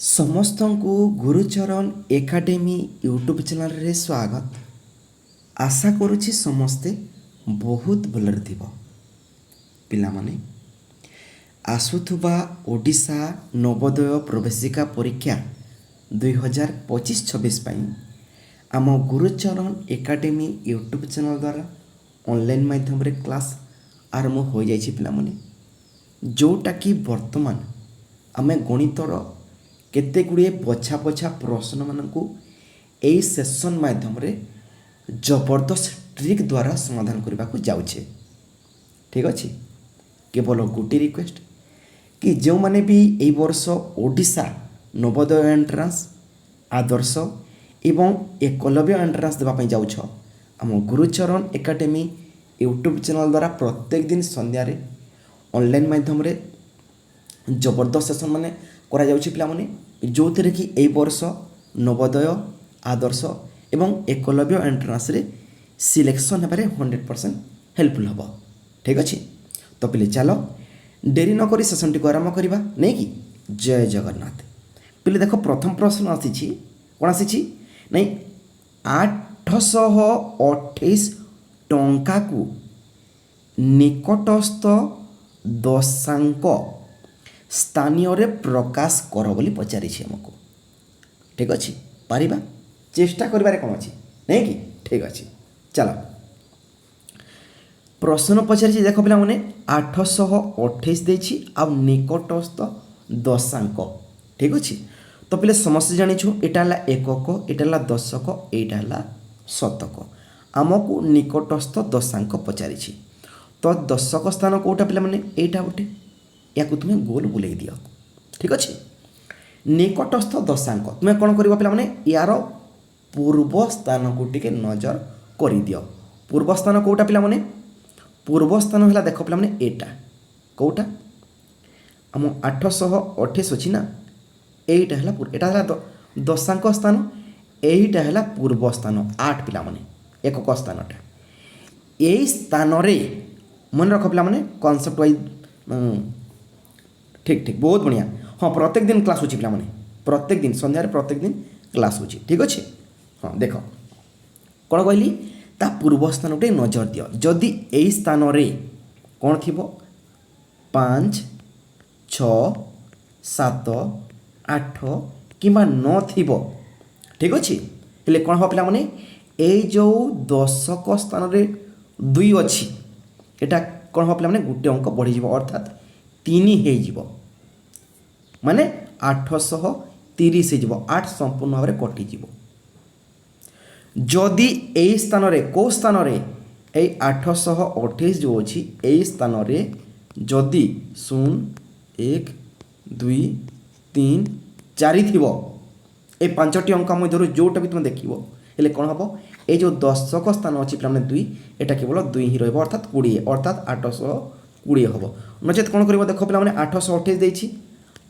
समस्त को Gurucharan academy YouTube channel रे स्वागत। आशा करुछि समस्ते बहुत भलरे थिबो। पिला माने आसुथुबा ओडिशा नवोदय प्रवेशिका परीक्षा 2025-26 पाई आम गुरुचरण एकाडेमी यूट्यूब चैनल द्वारा ऑनलाइन माध्यम रे क्लास आरंभ हो जाइछि। पिला माने जोटा कि वर्तमान आमे गणितर केते गुड़िए बछा बछा प्रश्न मानक यही सेसन माध्यम रे जबरदस्त ट्रिक द्वारा समाधान करने को जाऊे। ठीक अच्छे केवल गोटे रिक्वेस्ट कि जो माने भी यही वर्ष ओडिशा नवोदय एंट्रांस आदर्श एवं एकलव्य एंट्रांस देवाई जाऊछ आम गुरुचरण एकाडेमी यूट्यूब चैनल द्वारा प्रत्येक दिन संध्या रे ऑनलाइन माध्यम रे जबरदस्त सेसन माने करा जाउछि पिला माने जो थे कि यही वर्ष नवोदय आदर्श एवं एकलव्य एंट्रांस रे सिलेक्शन हेबारे 100% हेल्पफुल हम। ठीक अच्छे तो पिले चलो डेरी नक सेसन टी आरंभ करवा नहीं कि जय जगन्नाथ। पिले देख प्रथम प्रश्न आसी कौन आसी नहीं 828 टंका को निकटस्थ दशांक स्थानीय रे प्रकाश कर बोली पचारि आमको। ठीक अच्छे पारिबा चेष्टा करिबारे कौन अच्छी नहीं कि ठीक अच्छे चलो प्रश्न पचारि देख पिला माने 828 देछि आ निकटस्थ दशांक। ठीक अच्छे तो पिले समस्त जानिछु एटा हला एकक एटा हला दशक एटा हला शतक आमको निकटस्थ दशांक पचारि तो दशक स्थान कोटा पिला माने एटा गोटे या तुम्हें गोल बुलाई दियो। ठीक अच्छे निकटस्थ दशांक तुम्हें कौन कर पे मैंने यार पूर्व स्थान को टिके नजर कर दियो। पूर्व स्थान कौटा पिला माने पूर्व स्थान है देख पे मैंने एटा कौटा आम 828 अच्छी ना यहीटा है दशांक स्थान यहीटा है पूर्व स्थान 8 पिला माने एकक स्थानटा यही स्थान मन रख पिला माने कॉन्सेप्ट वाइज ठीक ठीक बहुत बढ़िया। हाँ प्रत्येक दिन क्लास होची पिला माने प्रत्येक दिन संध्यारे प्रत्येक दिन क्लास होची। ठीक अच्छे हाँ देख कौन कहली ता पूर्व स्थान गोटे नजर दियो जदि यही स्थान रे कौन थी 5 6 7 8 कि 9 थी। ठीक अच्छे हेले कौन हम पिला माने यही जो दशक स्थान रे 2 अच्छी एटा कौन हम पिला माने गोटे अंक बढ़ी जीवो अर्थात 3 हो माने 830 हो 8 संपूर्ण भाव में कटिज। जदि यही स्थान रे को स्थान रे यही 828 जो अच्छी यही स्थान रे जदि 0 1 2 3 4 थी ये 5टी अंक मध्य जोटा भी तुम देख हेले कौन हम ये जो दशक स्थान अच्छी पे 2 एटा केवल 2 ही रहा अर्थात 20 अर्थात 820 हम नचेत कौन कर देख पे 828 देछि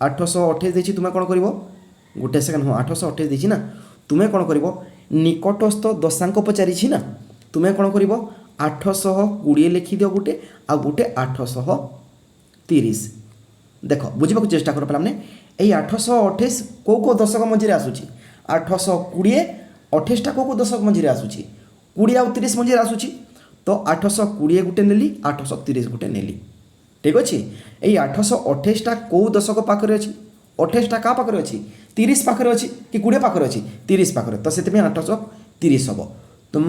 828 देछि तुम्हें कौन कर गोटे सेकेंड हाँ 828 देछि ना तुम्हें कौन कर निकटस्थ दशांक पचारि ना तुम्हें कौन कर 820 लिखि दियो गोटे आ गोटे 830 देख बुझा चेष्टा कर पे यही 828 कौ दशक मझे आसूँ 820 28टा कौ दशक मझे आसूँ 20 आ 30 मझे आसूँ तो 820 गोटे नेली 830 गोटे नेली। ठीक अच्छे यही 828टा कौ दशक पाखे अच्छी 28टा क्या पाखे अच्छी 30 पाखे अच्छी कि 20 पाखे अच्छी 30 पाखे तो से 830 हम तुम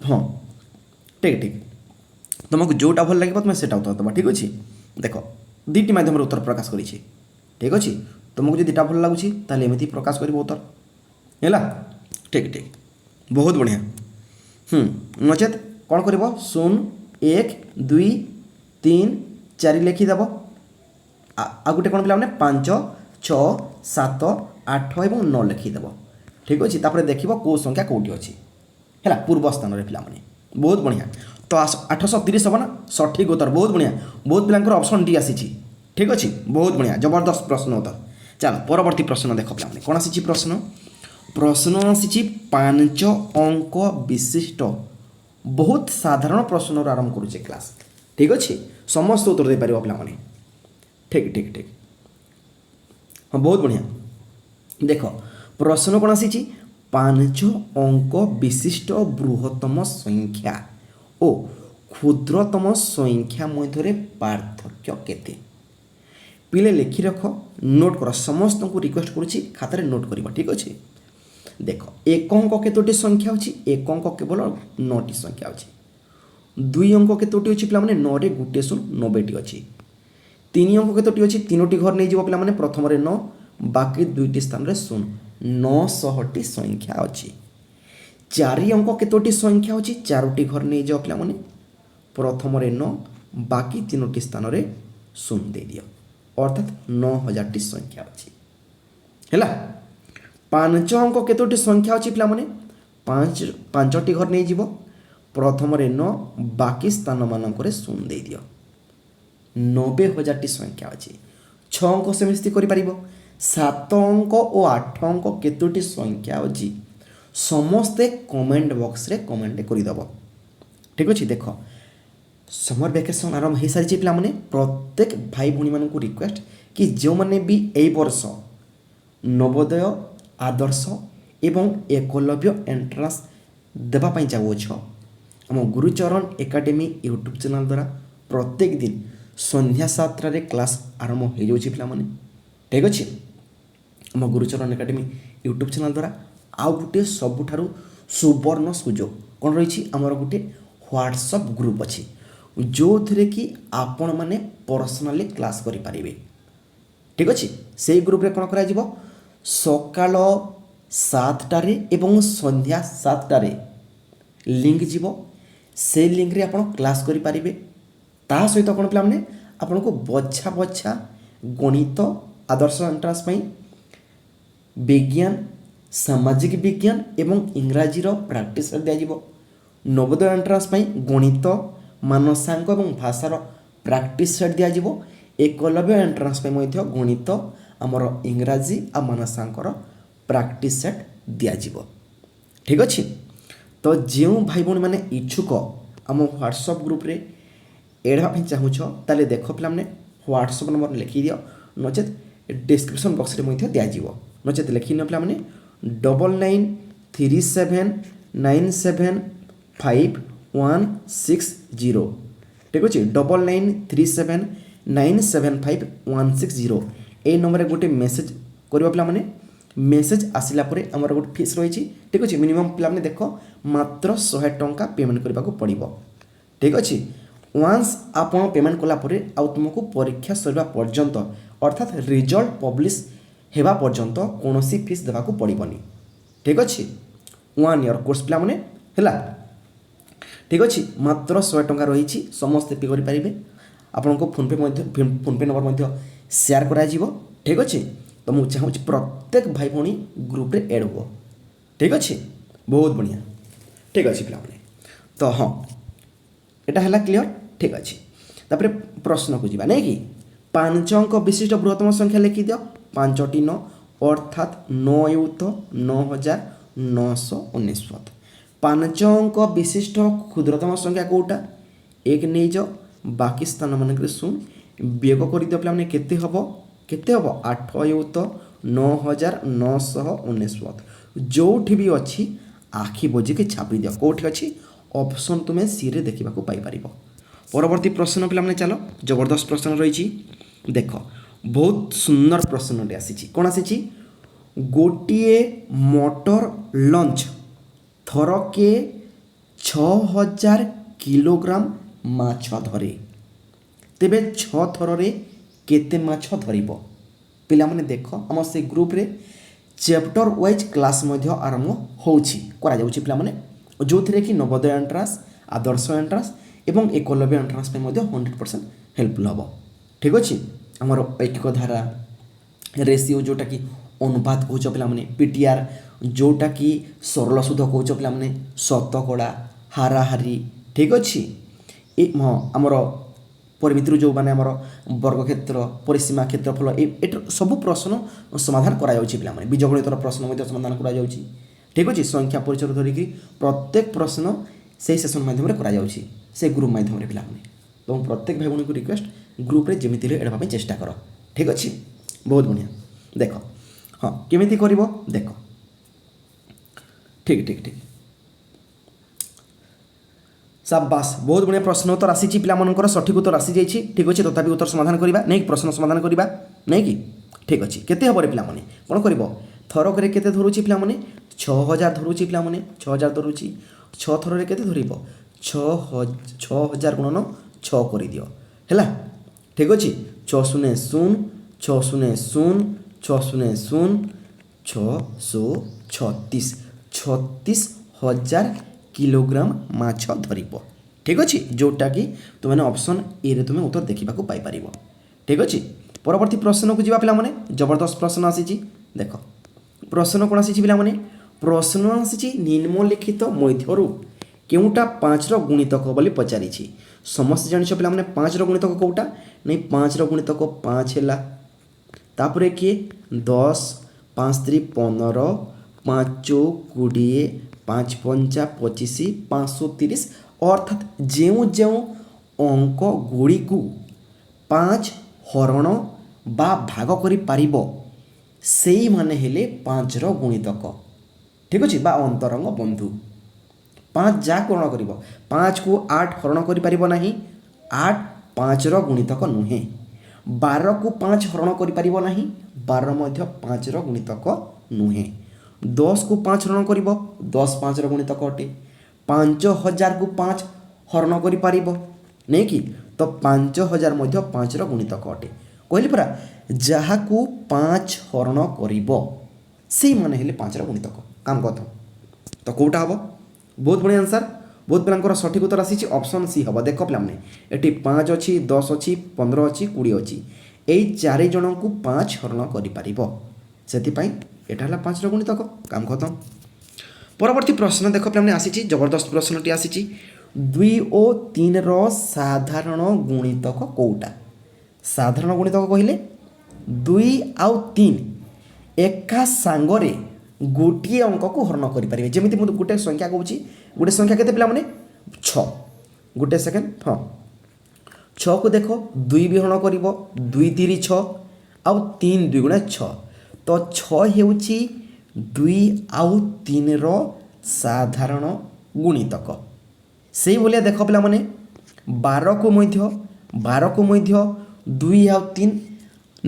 हाँ ठीक ठीक तुमको जोटा भल लगे तुम्हें सेटा उत्तर दबा। ठीक अच्छे देख दुईटी माध्यम उत्तर प्रकाश करी। ठीक अच्छे तुमको जो दुटा भल लगुच एमती प्रकाश कर उत्तर है। ठीक ठीक बहुत बढ़िया नचेत कौन कर 0 1 2 3 4 लिखिदेव आ गोटे कौन पे 5 6 7 8 और 9 लिखिदेव। ठीक अच्छे तापर देख कौ संख्या कौटी अच्छी है पूर्व स्थान में पे बहुत बढ़िया तो 830 हम ना सठिक उत्तर बहुत बढ़िया बहुत पिलांकर ऑप्शन डी आसी। ठीक अच्छे बहुत बढ़िया जबरदस्त प्रश्न उत्तर। चलो परवर्ती प्रश्न देख पे कौन आसी प्रश्न प्रश्न आसी 5 अंक विशिष्ट बहुत साधारण प्रश्न आरंभ करुचे क्लास। ठीक अच्छे समस्त उत्तर दे पार पे ठीक ठीक ठीक हाँ बहुत बढ़िया देख प्रश्न कौन आसी 5 अंक विशिष्ट बृहत्तम संख्या ओ क्षुद्रतम संख्या मध्य पार्थक्य केते पिले लिखि रख नोट कर समस्त को रिक्वेस्ट करुच्ची खातार नोट कर ठीक अच्छे देख एक अंक केतोटी संख्या अच्छी एक अंक केवल 9टी संख्या अच्छी दुई अंक केतोटी अच्छी पे 9 रे गोटे शून्य 90टी अच्छी तीन अंक केतोटी अच्छी तीनोटी घर नहीं जीव पे प्रथम 9 बाकी दुईटी स्थान रे शून्य 900टी संख्या अच्छी चारि अंक केतोटी संख्या अच्छी चारोटी घर नहीं जाओ पे प्रथम 9 बाकी तीनोटी स्थान रे शून्य दे दियो अर्थात 9000टी संख्या अच्छी है 5 अंक केतोटी संख्या अच्छी पे पांचटी घर नहीं जीव प्रथम 9 बाकी स्थान मानक शून्य दे दियो 90,000टी संख्या अच्छी 6 अंक सेमिति कर 7 अंक और 8 अंक केतोटी संख्या अच्छी समस्ते कमेंट बॉक्स रे कमेंट करदेव ठीक अच्छे देख समर वैकेशन आरंभ हो सारी पे प्रत्येक भाई भौणी मान रिक्वेस्ट कि जो मैंने भी यही वर्ष नवोदय आदर्श एवं एकलव्य एंट्रांस देवाई चाहूछ आम गुरुचरण एकेडमी यूट्यूब चैनल द्वारा प्रत्येक दिन संध्या 7 क्लास आरंभ हो जाने ठीक अच्छे आम गुरुचरण एकेडमी यूट्यूब चैनल द्वारा आउ गोटे सबुठारु सुवर्ण सुजोग कौन रही आमर गोटे व्हाट्सएप ग्रुप अच्छी जो थे कि आपण मैंने पर्सनाली क्लास करें ठीक अच्छे से ग्रुप रे कौन करा सकाल 7टारे एवं संध्या 7टारे लिंक जीव से लिंक रे आपण क्लास करें ता सहित कौन पे आपन को बछा बछा गणित आदर्श एंट्रांस विज्ञान सामाजिक विज्ञान एवं इंग्राजीर प्राक्टिस दिज्व नवोदय एंट्रांस गणित मानसांक एवं भाषार प्राक्टिस सेट दिज्व एकलव्य एंट्रांस गणित आमर इंग्राजी आ मानसांकर प्राक्टिस सेट दिज्व ठीक अच्छे तो जो भाई भौणी मैंने इच्छुक आम व्हाट्सएप ग्रुप रे एडा चाहूछ ताले देख पे व्हाट्सएप नंबर लिखि दियो नचेत डिस्क्रिप्शन बॉक्स रे दिज्व नचेत लिखि न पे 9937975160 ठीक अच्छे 9937975160 ये नंबर गोटे मेसेज करवा पे मेसेज आसला आमर गोटे फीस रही ठीक अच्छे मिनिमम पे देख मात्र 100 टंका पेमेंट करने को पड़ो ठीक अच्छे वन्स आप पेमेंट कलापर आउ तुमको परीक्षा सरवा पर्यंत अर्थात रिजल्ट पब्लिश हेबा पर्यंत कौन फीस देवाक पड़ोनी ठीक अच्छे 1 ईयर कोर्स पे है ठीक अच्छे मात्र 100 टंका रही समस्ते पे करेंगे आपन को फोनपे नंबर शेयर करा ठीक अच्छे तो मुझे चाहूँगी प्रत्येक भाई भौणी ग्रुप रे एड हुआ ठीक अच्छे बहुत बढ़िया ठीक अच्छे पे तो हाँ यहाँ है क्लीयर ठीक अच्छे तापर प्रश्न को जीवा नहीं कि 5 अंक विशिष्ट बृहत्तम संख्या लिखि दियो 5टी 9 अर्थात 9 युत 9999 5 अंक विशिष्ट क्षुद्रतम संख्या कौटा एक नहीं जाओ बाकी स्थान मानक शून्य वियोग कर दियो पे केते हम 8 युत 9999 जो भी अच्छी आखि बोझिके छापी दियो कौटी अच्छी ऑप्शन तुम्हें सी रे देखा पाइपर परवर्ती प्रश्न पे चलो जबरदस्त प्रश्न रही देख बहुत सुंदर प्रश्न आसी कौन आसी गोटे मोटर लंच थरके 6000 किलोग्राम माछ धरे तेबे 6 थरे केते माछ धरिबो पिला माने देख आम से ग्रुप रे चैप्टर वाइज क्लास आरंभ होउछि करा जाउछि पिला माने जो थे कि नवोदय एंट्रांस आदर्श एंट्रांस एवं एकलव्य एंट्रांस 100% हेल्पफुल हम ठीक अच्छे आमर ऐकिक धारा रेसीओ जोटा कि अनुपात कौच पे पीटीआर जोटा कि सरल सुध कौच पे शतकड़ा हाराहारी ठीक अच्छे हाँ आमर परिमिति जो मैंने वर्ग क्षेत्र परिसीमा क्षेत्रफल ये सब प्रश्न समाधान कराने बीजगणितर प्रश्न समाधान करा ठीक अच्छे संख्या परिचय धरिकी प्रत्येक प्रश्न से सेसन माध्यम से ग्रुप माध्यम पे तो प्रत्येक भाई भौणी को रिक्वेस्ट ग्रुप रे जमी एडवाई चेष्टा कर ठीक अच्छे बहुत बढ़िया देख हाँ केमिति करिवो देख ठीक ठीक ठीक शाबाश बहुत बढ़िया प्रश्न उत्तर आसी पिलाମାନଙ୍କର सठिक उत्तर आसी जाइए ठीक अच्छे तथापि उत्तर समाधान करवा नहीं प्रश्न समाधान करवा नहीं कि ठीक अच्छे केते हबरे पिलामाने कौन कर थरक केते धरुची पिलामाने 6000 धरुची पिलामाने 6000 धरुची 6 थर रे केते धरिबो 6000 गुणन 6 कर दियो हैला ठीक अच्छे 6 शून्य शून्य 6 शून्य शून्य 6 शून्य शून्य 636 36,000 किलोग्राम माछ धरिब ठीक अच्छे जोटा कि तुमने ऑप्शन ए रे तुम्हें उत्तर देखा पाइपर ठीक अच्छे परवर्ती प्रश्न को जी पे जबरदस्त प्रश्न आसी देख प्रश्न कौन आसी पे प्रश्न आसी निम्नलिखित मध्यरु केउटा 5 गुणितक बोली पचारि समस्त जान पे 5 गुणितक कौटा नहीं 5 गुणितक 5 है तापर किए 10 5 3 15 5 20 5 5 25 530 अर्थात जो जो अंक गुड़ी को 5 हरण बा भाग करि पारिबो सेई माने हेले 5 रो गुणितक ठीक अछि बा अंतरंग बंधु 5 जा कोण करिवो 5 को 8 हरण करि पारिबो नाही 8 5 रो गुणितक नुहे 12 को 5 हरण करि पारिबो नाही 12 मध्ये 5 रो गुणितक नुहे 10 को 5 हरण करिवो 10 5 रो गुणितक अटे 5000 को 5 हरण करि पारिबो नै कि तो 5000 मध्ये 5 रो गुणितक अटे कहली परा जहा को 5 हरण करिवो से माने हेले 5 रो गुणितक काम कथ तो कोटा हबो बहुत बढ़िया आंसर बहुत पिलांकर सठिक उत्तर आसी ऑप्शन सी हबो देखो पिला माने एटी 5 अछि 10 अछि 15 अछि 20 अछि एई चारि जण को 5 हरण करि पारिबो सेति पई एटा हला 5 रो गुणितक काम खत्म परवर्ती प्रश्न देखो पे हमने आसी जबरदस्त प्रश्नटी आसी 2 और 3 रो साधारण गुणितक कोटा साधारण गुणितक कहले 2 आउ 3 एका सांगरे गोटे अंक को हरण करि परिबे जेमिति मु गोटे संख्या कहूची गोटे संख्या केते पिला माने 6 गोटे सेकंड हां 6 को देखो 2 भी हरण करिवो 2 3 6 आउ 3 2 गुणा 6 तो 6 हेउची 2 आउ 3 रो साधारण गुणितक से बोलिया देख पिला माने 12 को मध्य 2 आउ 3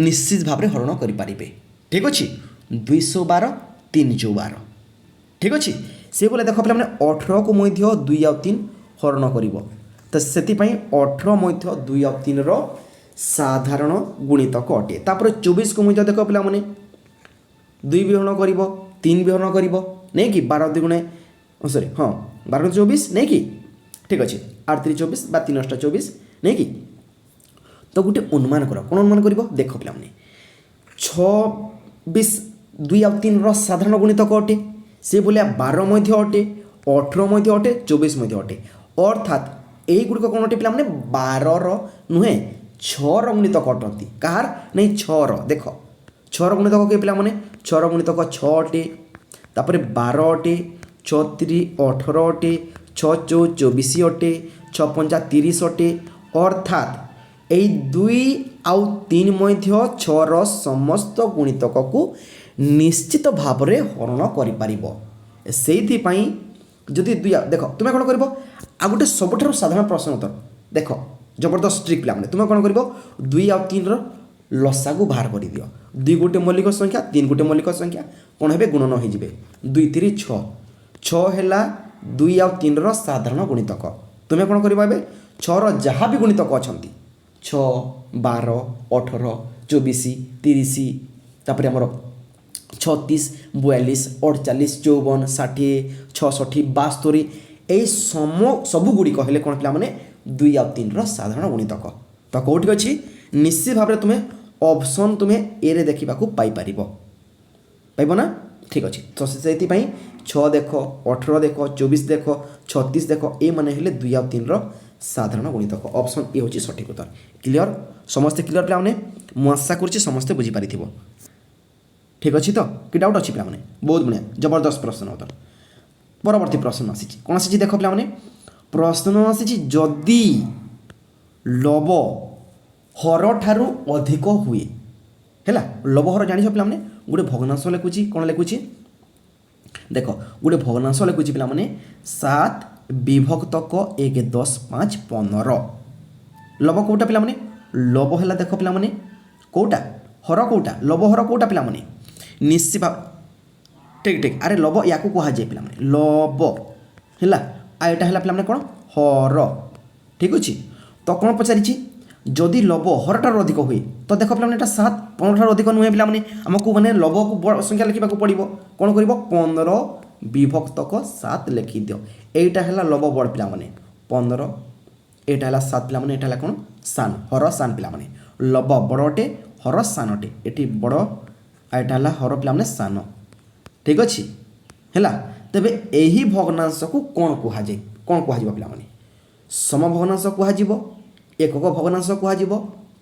निश्चित भाव में हरण करि पारिबे ठीक अछि 212 312 ठीक अछि से बोले देख पिला माने 18 को मध्य 2 आउ 3 हरण करिवो तो सेति पई 18 मध्य 2 आउ 3 रो साधारण गुणितक अटे तापर 24 को मध्य देख पिला माने 2 भी हरण करिवो 3 भी हरण करिवो नै कि 12 दुगुणे सॉरी हाँ 12 24 नै कि ठीक अच्छे 8 3 24 बा 3 8 24 नै कि तो गोटे अनुमान कर कौन अनुमान कर देख पिला 26 2 आउ 3 रो साधारण गुणितक अटे से बोलिया 12 मध्य अटे 18 मध्य अटे 24 मध्य अटे अर्थात एई गुड़िक कौन अटे पिला 12 रो नुहे 6 रो गुणितक अटंती कहार नहीं 6 रो देख 6 रो गुणितक के पिला 6 रो गुणितक 6 अटे तापर 12 अटे 6 3 18 अटे 6 4 24 अटे 6 5 30 अटे अर्थात এই 2 आउ 3 मध्य 6 रो समस्त गुणितक को निश्चित भाव में हरण करि पारिबो सेइथि पई जदि 2 देख तुमे कोन करबो आ गोटे सबठार साधारण प्रश्न उत्तर देख जबरदस्त ट्रिक पिला माने तुमे कोन करबो 2 आउ 3 रो लसा को बाहर कर दियो 2 गोटे मौलिक संख्या 3 गोटे मौलिक संख्या कोन हेबे गुणन होई जिवे 2 3 6 6 हैला 2 आउ 3 रो साधारण गुणितक तुमे कोन करबो एबे 6 रो जहा भी गुणितक अछंती 6 12 18 24 30 तापर हमर 36 42 48 54 60 66 72 ए सबु गुड़ी कहले कोन पिला माने 2 आउ 3 रो साधारण गुणितक तो कोठी अछि निश्चित भाव में तुम्हें ऑप्शन तुम्हें ए रे देखा पाई पाइब ना ठीक अच्छे तो से 6 देख 18 देख 24 देख 36 देख ए माने हेले 2 आउ 3 रो साधारण गुणितक ऑप्शन ए होची सठिक उत्तर क्लियर समस्त क्लियर पिला माने मु आशा करछि समस्त बुझी पारिथिबो ठीक अच्छे तो कि डाउट अच्छी पिला माने बहुत बढ़िया जबरदस्त प्रश्न उत्तर परवर्ती प्रश्न आसी कौन आसी देख पिला माने प्रश्न आसी जदि लव हर ठारू अधिक हुए है लबहर जान पे गोटे भग्नांश लिखुची कौन लिखुची देख गोटे भग्नांश लिखुची पे 7 विभक्त क 1 10 5 15 लब कौटा पे लब है देख पे कौटा हर कौटा लब हर कौटा पे निश्चित भाव ठीक ठीक अरे लब या कहुए पे लब है यहाँ है पे कौन हर ठीक अच्छे तो कौन पचारि जदि लब हरटार अधिक हुए तो देख पे 7 15 अधिक नुहे पे आमको मैंने लब को संख्या लिखा पड़ो कौन कर 15 विभक्त क 7 लिखि दियो एटा है लब बड़ पे 15 एटा है 7 पे एटा है कौन सान हर सान पे लब बड़टे हर सानटे ये बड़ एटा है हर पे सान ठीक अच्छे है तेरे यही भग्नांश को कौन कहुए कौन कहुए पे सम भग्नांश कहुए एकक भग्नांश कहुए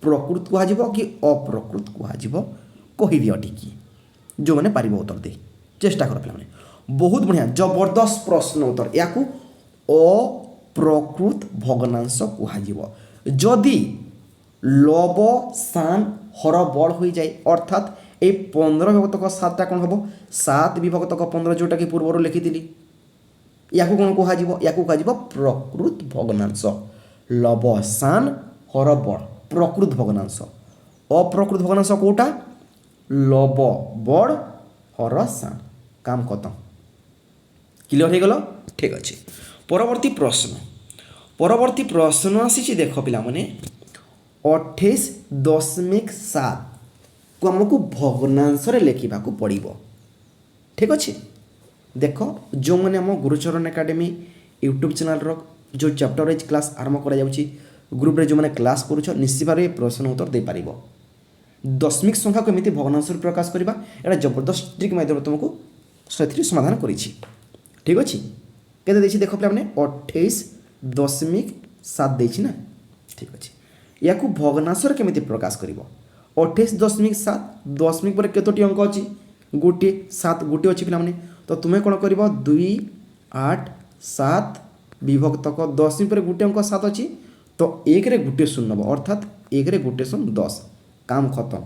प्रकृत कहुए कि अप्रकृत कहुए कहीदियो टी जो मैंने पार उत्तर दे चेष्टा कर पे बहुत बढ़िया जबरदस्त प्रश्न उत्तर या अप्रकृत भग्नांश कहुए जदि लब सान हर बड़ हो जाए अर्थात ये 15 विभक्त 7टा कौन हम 7 विभक्त 15 जोटा कि पूर्व लिखी या कौन कहुए या कहुए प्रकृत भग्नांश लब सान हर बड़ प्रकृत भग्नांश अप्रकृत भग्नांश कौटा लब बड़ हर सान काम खत्म क्लियर हो गल ठीक अच्छे परवर्ती प्रश्न आसी देख पे 28.7 को आमको भग्नांश लिखा पड़ो ठीक अच्छे देख जो मैंने आम गुरुचरण एकेडमी यूट्यूब चैनल जो चैप्टर वाइज क्लास आरंभ करा ग्रुप रे जो मैंने क्लास करुछ निश्चित भाव प्रश्न उत्तर दे पार दशमिक संख्या को एमती भग्नांश प्रकाश करवा एटा जबरदस्त ट्रिक माध्यम तुमको से समाधान करी ठीक अच्छे के देख पे 28.7 देना ठीक अच्छे या भग्नांश केमी प्रकाश कर 28.7 दशमिक पर कतोटी अंक अच्छी गोटे 7 गोटे अच्छी पे तो तुम्हें कौन कर 2 8 7 विभक्त क दशमिक पर गोटे अंक 7 अच्छी तो 1 रे गोटे शून्य नब अर्थात 1 रे गोटे शून्य 10 काम खत्म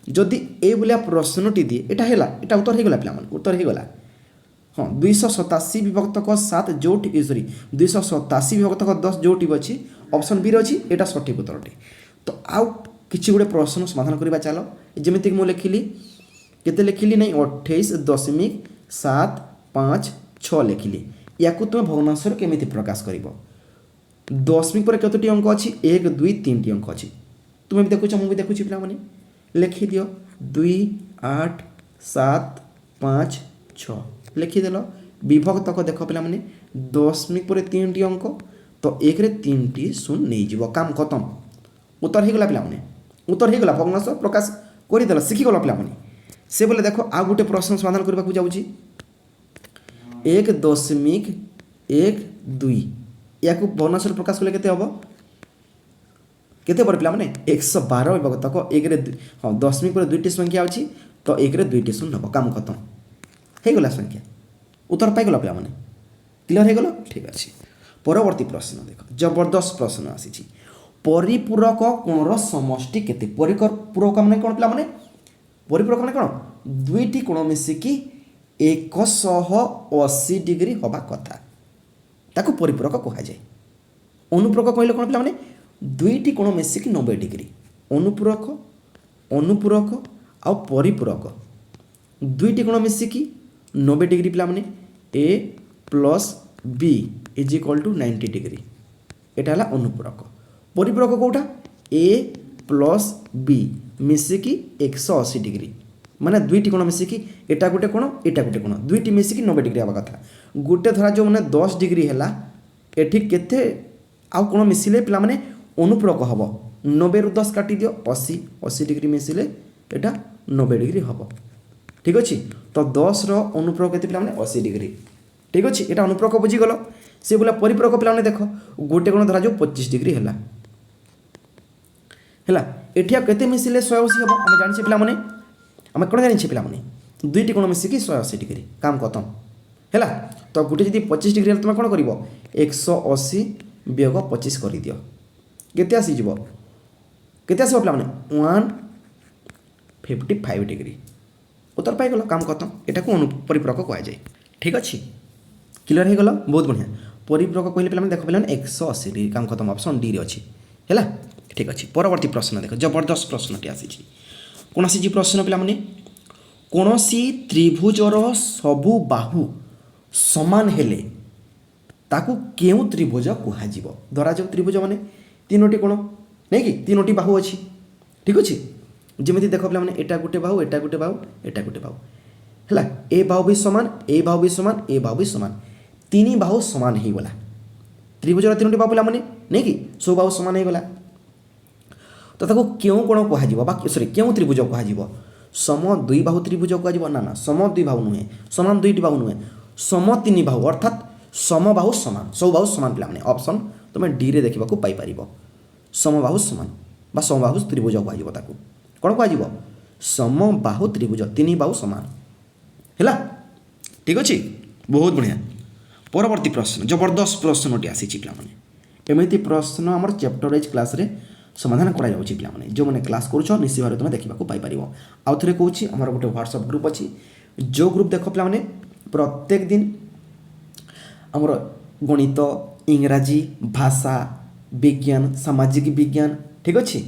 जदि ए भाया प्रश्नटी दिए एटा है एटा उत्तर हो गला पे उत्तर हो गला हाँ 287 विभक्त क 7 जो सॉरी 287 विभक्त क 10 जो अच्छी ऑप्शन बी अच्छी एटा सठिक उत्तर अटे तो आउ किसी गोटे प्रश्न समाधान करवा चलो जमीक मुझे लिखिली केते लिखिली नहीं 28.756 लिखिली या तुम भग्नांश केमी प्रकाश कर दशमिक पर कतोटी अंक अच्छी 1 2 3 टी अंक अच्छी तुम्हें भी देखुच मुझे देखुची पे लिखि दियो 2 8 7 5 6 लिखिदेल विभक्त को देख पे दशमिक पर 3 टी अंक तो 1 रे 3 टी शून्य नहीं जीव काम खत्म उत्तर हो गला पे उत्तर हो गला भग्नांश प्रकाश करदेल शिखिगल पे से बोले देख आ गोटे प्रश्न समाधान करने को जाऊँगी 1.12 या भग्नांश प्रकाश कले केते हम केते पर पे 112 विभक्त को 1 रे हाँ दशमिक पर 2टी संख्या अच्छी तो 1 रे 2टी शून्य हम काम खत्म हो गला संख्या उत्तर पाईगल पे क्लियर हो गल ठीक अच्छे परवर्ती प्रश्न देख जबरदस्त प्रश्न आसी परिपूरक कोणर समष्टि केते परिपूरक माने कौन पे परिपूरक माने कौन दुईटी कोण मिसिकी 180 डिग्री हवा कथा ताको परिपूरक कहुए अनुपूरक कहले कौन पे दुईटी कोण मिसिकी 90 डिग्री अनुपूरक आ परिपूरक दुईटी कोण मिसिकी 90 डिग्री पे A plus B is equal to 90 degree एटा है अनुपूरक परिपूरक कौटा ए प्लस बी मिसिकी 180 डिग्री माने दुईटी कोण मिसिकी एटा गोटे कोण एटा गोटे कोण दुईटी मिसिकी 90 डिग्री हवा कथा गोटे धरा जो मैंने 10 डिग्री है एठी केते आउ कोण मिसिले पिला माने अनुपूरक हम 90 रु 10 काटी दियो 80 डिग्री मिसिले एटा 90 डिग्री हम ठीक अच्छे तो 10 अनुपूरक केते पिला माने 80 डिग्री ठीक अच्छे एटा अनुपूरक बुझीगल से बोला परिपूरक पिला देख गोटे कोण धरा जो 25 डिग्री है एठिया केते मिसिले 180 हम आम जानी पिला माने आम कौन जानी पिला माने दुईटी कोण मिसिकी 180 डिग्री काम खत्म है तो गोटे जब 25 डिग्री तुम कौन कर 180 वियोग 25 कर दियो केते आसीज केते आसो पिला माने 1 55 डिग्री उत्तर पाइगल काम खत्म एटा को परिपूरक कह जाए ठीक अच्छे क्लियर हो गला बहुत बढ़िया परिपूरक कहले पे देख पे 180 डिग्री काम खत्म ऑप्शन डी रे अच्छी है ठीक अच्छे परवर्ती प्रश्न देख जबरदस्त प्रश्नटी आसी कौन आसी प्रश्न पे कौन सी त्रिभुजर सबु बाहु समान हेले ताकू केउ त्रिभुज कहुब धरा जाऊ त्रिभुज माने तीनोटी कोण नहीं कि तीनोटी बाहु अच्छी ठीक अच्छे जमी देख पे एटा गोटे बाहु एटा गोटे बाहु एटा गोटे बाहु है ए बाहु भी समान ए बाहु भी समान ए बाहु भी समान तीन बाहु समान हो गला त्रिभुजर तीनोटी बाहु पे नहीं कि सब बाहु समान हो गला तो ताको क्यों कोण कह सॉरी क्यों त्रिभुज कह सम दुई बाहु त्रिभुज कह ना सम दुई बाहु नुहे समान दुईटी बाहु नुहे सम तीन बाहु अर्थात सम बाहु समान सब बाहु समान पे ऑप्शन तुम डी रे देखा पाइपर सम बाहु समान बा सम बाहु त्रिभुज कह कौन कह सम बाहु त्रिभुज तीन बाहु समान है ठीक अच्छे बहुत बढ़िया परवर्ती प्रश्न जबरदस्त प्रश्नटी आसी पे एमती प्रश्न आम चैप्टर वाइज क्लास रे समाधान करा जाउछि पिला माने जो माने क्लास करूछ निश्चित भाव तुम देखा पाई परिबो आउ थरे कहूछि हमर गोटे व्हाट्सएप ग्रुप अछि जो ग्रुप देख पिला माने प्रत्येक दिन हमर गणित इंग्राजी भाषा विज्ञान सामाजिक विज्ञान ठीक अच्छे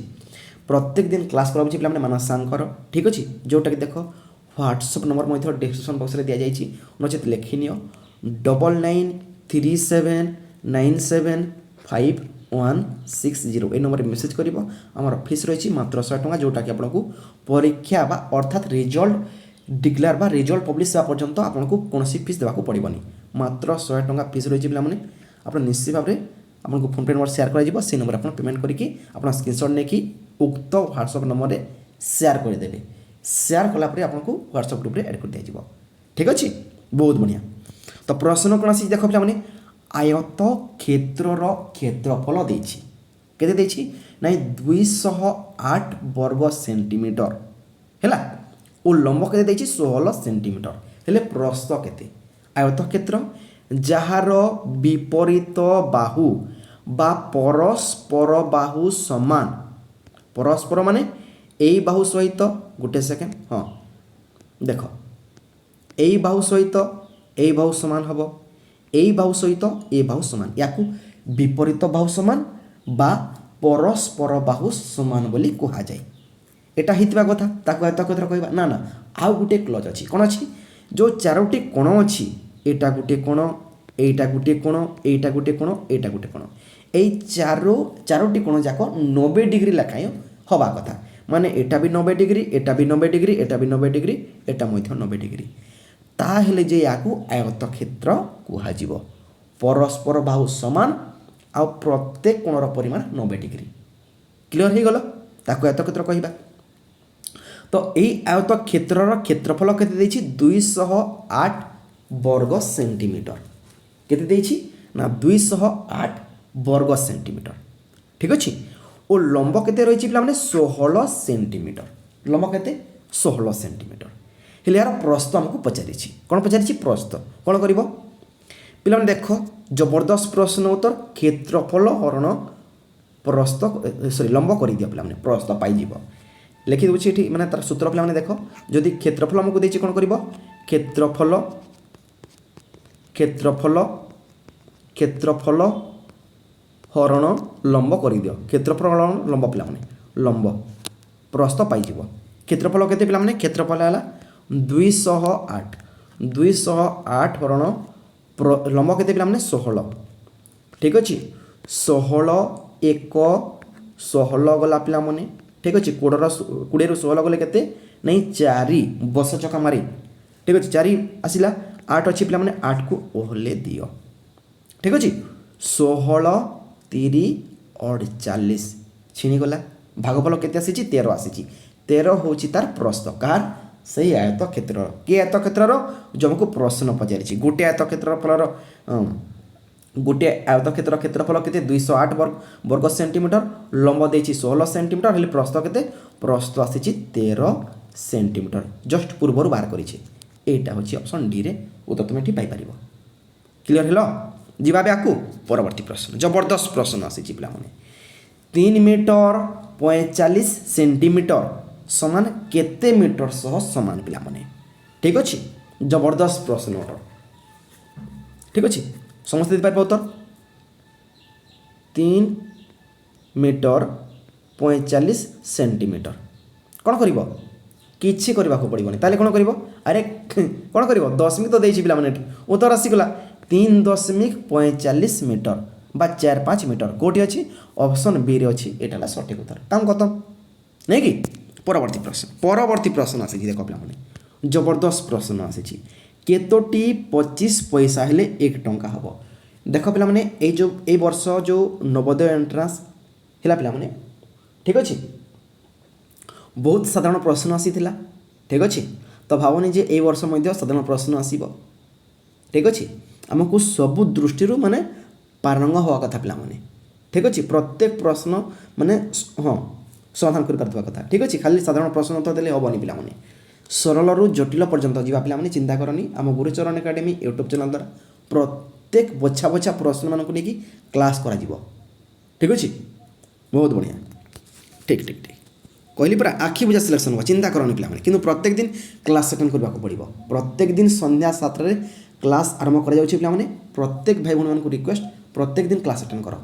प्रत्येक दिन क्लास कराउछि पिला माने मानस सांकर ठीक अच्छे जोटा कि देख व्हाट्सएप नंबर मध्य डिस्क्रिप्शन बॉक्स रे दिया जाइछि नचेत लेखिनियो 9937975160 ए नंबर मेसेज कर आमर फीस रही मात्र 100 टका जोटा कि आपको परीक्षा बा अर्थात रिजल्ट डिक्लेयर बा रिजल्ट पब्लिश होगा पर्यंत आपको कौन फीस देवाक पड़ोनी मात्र 100 टका फीस रही पे आप निश्चित भाव में आपको फोन पे नंबर शेयर कर नंबर आप पेमेंट करके स्क्रीनशॉट नहीं उक्त व्हाट्सएप नंबर शेयर करदे शेयर कलापर आपको व्हाट्सएप ग्रुप में एड कर दिया ठीक अच्छे बहुत बढ़िया तो प्रश्न कौन आसी देख पे आयत क्षेत्रर क्षेत्रफल केते देछि नाई 208 वर्ग सेंटीमीटर है और लंब केते देछि 16 सेंटीमीटर हेले प्रस्थ केते आयत क्षेत्र जार विपरीत बाहु बा परस्पर बाहु समान परस्पर माने एई बाहु सहित गोटे सेकेंड हाँ देख एई बाहु सहित ए बाहु समान हम ए बाहु सहित ए बाहु समान या विपरीत बाहु समान बा परस्पर बाहु समान बोली कहा जाए एटा हितबा कथा ताको आयत क्षेत्र कहबा ना ना आउ गुटे क्लज अछि कोन अछि जो चारोटी कोण अछि एटा गुटे कोण एटा गुटे कोण एटा गुटे कोण एटा गुटे कोण ए चारोटी कोण जाको 90 डिग्री लखाय हवा कथा माने एटा भी 90 डिग्री एटा भी 90 डिग्री एटा भी 90 डिग्री एटा मध्य 90 डिग्री ताहेले जे याकू आयत क्षेत्र कहुब परस्पर बाहु समान आ प्रत्येक कोणर परिमाण 90 डिग्री क्लियर हो गला ताको आयत क्षेत्र कहबा तो यही आयत क्षेत्रर क्षेत्रफल केते देछि 208 वर्ग सेंटीमीटर केते देछि ना 208 वर्ग सेंटीमीटर ठीक अछि और लंब केते रहिछि पिला माने 16 सेंटीमीटर लंब केते 16 सेंटीमीटर हेले यार प्रस्थ आमको पचारि कौन पचारि प्रस्थ कौन कर पे देख जबरदस्त प्रश्न उत्तर क्षेत्रफल हरण प्रस्थ सॉरी लंब कर दिया पे प्रस्थ पाई लिखि दूसरी ये मैंने तार सूत्र पे देख जदि क्षेत्रफल आमको देछि कौन कर क्षेत्रफल क्षेत्रफल क्षेत्रफल हरण लंब कर दियो क्षेत्रफल हरण लंब पे लंब प्रस्थ पाई क्षेत्रफल केते पे क्षेत्रफल है 208 हरण लंब केते पे 16 ठीक अच्छे 16 एक 16 गला पिला मने ठीक अच्छे 20 रु 16 गले केते नहीं 4 बस चका मारी ठीक अच्छे 4 आसिला 8 अच्छी पिला मने 8 को ओहले दियो ठीक अच्छे 16 30 और 40 छिनी गला भागफल केते आसी 13 आसी 13 होची तार प्रस्थ कार सही आयत क्षेत्र के आयत क्षेत्र जो हमको प्रश्न पचारि गोटे आयत क्षेत्रफल गोटे आयत क्षेत्र क्षेत्रफल केते 208 वर्ग सेंटीमीटर लंब देछि 16 सेंटीमीटर हेले प्रस्थ केते प्रस्थ आसी 13 सेंटीमीटर जस्ट पूर्व बाहर करिछि एटा होछि ऑप्शन डी रे उत्तर तुम एठी पाई परिबो क्लियर हेलो जिबाबे आकु परवर्ती प्रश्न जबरदस्त प्रश्न आसी पिला माने 3 मीटर 45 सेंटीमीटर समान केते मीटर सह समान पिला माने ठीक अच्छे जबरदस्त प्रश्न अटर ठीक अच्छे समस्त दे उत्तर 3 मीटर 45 सेंटीमीटर कौन कर किसी करने को पड़ोनी ताले कौन कर अरे कौन कर दशमिक तो देती पे उत्तर आसीगला 3.45 मीटर बा 4-5 मीटर कौटी अच्छी ऑप्शन बी रे अच्छी यहाँ सठिक उत्तर काम खत्म नहीं कि परवर्ती प्रश्न आसी देख पे जबरदस्त प्रश्न आसी केतोटी 25 पैसा हेले 1 टंका हम देख पे जो ए वर्ष जो नवोदय एंट्रांस है पे ठीक अच्छे बहुत साधारण प्रश्न आसीला ठीक अच्छे तो भावनी जे ए वर्ष साधारण प्रश्न आसब ठीक अच्छे आमको सबु दृष्टि माने पारंग हवा कथा पे ठीक अच्छे प्रत्येक प्रश्न माने हाँ समाधान कर कथा ठीक अच्छे खाली साधारण प्रश्न उत्तर देले हेनी पे सरल जटिल पर्यंत जी पे चिंता करनी आम गुरुचरण एकाडेमी यूट्यूब चैनल द्वारा प्रत्येक बछा बछा प्रश्न मानक लेकिन क्लास करा ठीक अच्छे बहुत बढ़िया ठीक ठीक ठीक कहली पूरा आखि बुझा सिलेक्शन हो चिंता करनी पे कि प्रत्येक दिन क्लास अटेंड करने पड़ो प्रत्येक दिन संध्या 7 क्लास आरंभ कर पे प्रत्येक भाई भूँ रिक्वेस्ट प्रत्येक दिन क्लास अटेंड कर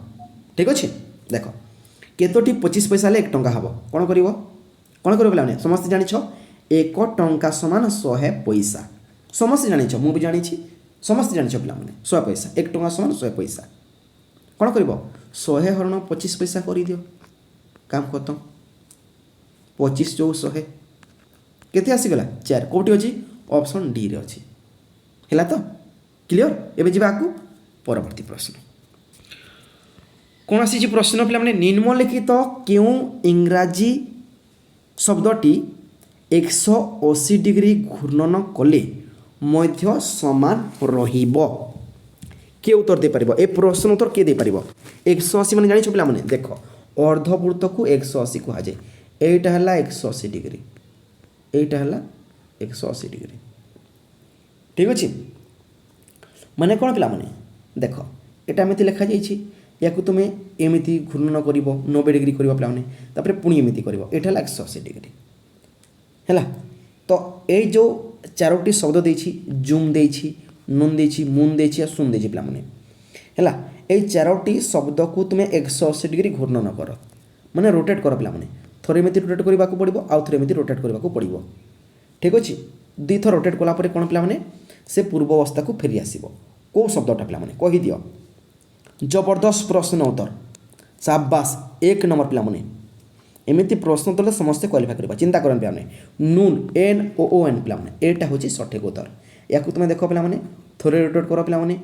ठीक अच्छे देख केतोटी 25 पैसा 1 टंका हम कौन कर पे समस्त जान 1 टंका समान 100 पैसा समस्त जान मुझे जानी समस्त जान पे 100 पैसा 1 टंका समान 100 पैसा कौन कर 100 हरण 25 पैसा कर दियो काम खत्म 25 जो 100 केते आसीगला 4 कौटी अच्छी ऑप्शन डी रे अच्छी है तो क्लियर एवं जी आगे परवर्ती प्रश्न कौन आसी प्रश्न पे निम्नलिखित क्यों इंग्राजी शब्दटी 180 डिग्री घूर्णन कले मध्य समान रहिबो किए उत्तर दे पारिबो ए प्रश्न उत्तर किए दे पारिबो 180 माने जानि छ पे देख अर्धवृत्त को 180 कह जाए एटा है 180 डिग्री एटा है 180 डिग्री ठीक अच्छे माने कौन पिला माने देख एटा एमती लिखा जाइए या तुम्हें एमती घूर्णन कर 90 डिग्री कर पे पुणी एमती कर एटा 180 डिग्री है तो ये जो 4टी शब्द देछि जूम देछि नून देछि मून देछि सुन देछि पिला माने है ये 4टी शब्द को तुम्हें 180 डिग्री घूर्णन कर माने रोटेट कर पिला माने थोड़े एमती रोटेट करने को पड़ो आउ थे एमती रोटेट करने को पड़ो ठीक अच्छे 2 थर रोटेट कलापर कौन पे से पूर्व अवस्था को फेरी आसो कौ शब्दटा पे कही दियो जबरदस्त प्रश्न उत्तर शाबाश 1 नंबर पे एमती प्रश्न उत्तर समस्ते क्वालिफाई करवा चिंता करन पे नून NOON पे यहाँ हूँ सठिक उत्तर या तुम देख पे थोड़े रोटेट कर पे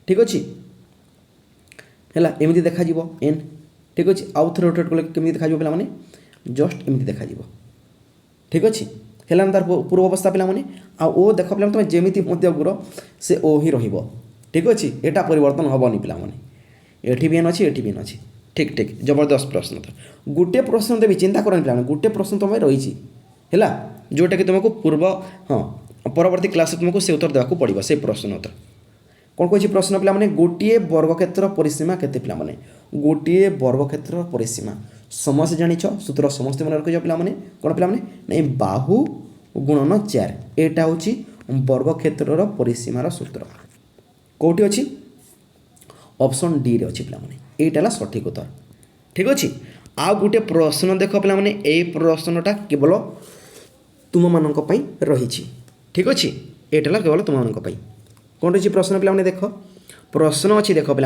ठीक अच्छे है एमती देखा एन ठीक अच्छे आउ थे रोटेट कले केमी देखा पे जस्ट एमती देखा ठीक अच्छे है तार पूर्व अवस्था पे ओ देख पे तुम जमी गुर से ओ ही ठीक अच्छे यहाँ परिवर्तन हेनी पे एटी भी एन अच्छी एटी भी एन अच्छी ठीक ठीक जबरदस्त प्रश्न था गोटे प्रश्न देवी चिंता करनी पे गोटे प्रश्न तुम रही है जोटा कि तुमको पूर्व हाँ परवर्ती क्लास तुमको से उत्तर देवाक पड़ो से प्रश्न उत्तर कौन कही प्रश्न पे गोटे वर्गक्षेत्र परिसीमा केते पे गोटे वर्गक्षेत्र परिसीमा समस्त जानी सूत्र समस्त मन रखिज पे कौन पे नहीं बाहु गुणन 4 यहाँ हूँ वर्गक्षेत्र परिसीमार सूत्र कौटी अच्छी ऑप्शन डी रे अच्छी पे यहाँ सठिक उत्तर ठीक अच्छे आउ गोटे प्रश्न देख पे ये प्रश्नटा केवल तुम मान रही ठीक अच्छे यहाँ केवल तुम मान कौन रही प्रश्न पे देख प्रश्न अच्छी देख पे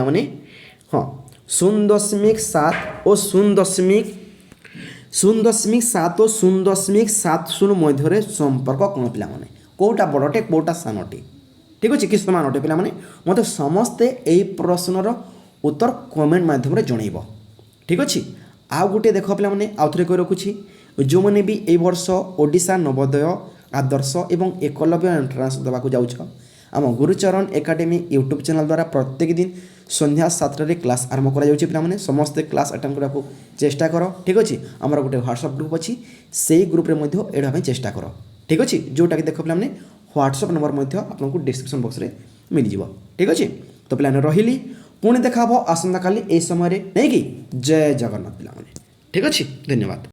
हाँ 0.7 और 0.7 और 0.70 मध्य संपर्क कौन पे कौटा बड़टे कौटा सानटे ठीक अच्छे कि समान अटे पे मत समस्ते यही प्रश्नर उत्तर कमेंट मध्यम जनइब ठीक अच्छे आउ गोटे देख पे आउ थे कही रखुच्छी जो मैंने भी ए वर्ष ओडिशा नवोदय आदर्श एवं एकलव्य एंट्रांस देवाक जाऊँ आम गुरुचरण एकाडेमी यूट्यूब चैनल द्वारा प्रत्येक दिन संध्या 7 क्लास आरंभ कर समस्ते क्लास अटेंड करने को चेष्टा कर ठीक अच्छे आमर गोटे व्हाट्सएप ग्रुप अच्छी से ग्रुप में एड़ा चेष्टा कर ठीक अच्छे जोटा कि देख पे व्हाट्सएप नंबर आपको डिस्क्रिप्शन बॉक्स में मिल जाव ठीक अच्छे तो पे रही पुणी देखा आसंता काली ए समय नहीं कि जय जगन्नाथ पे ठीक अच्छे धन्यवाद।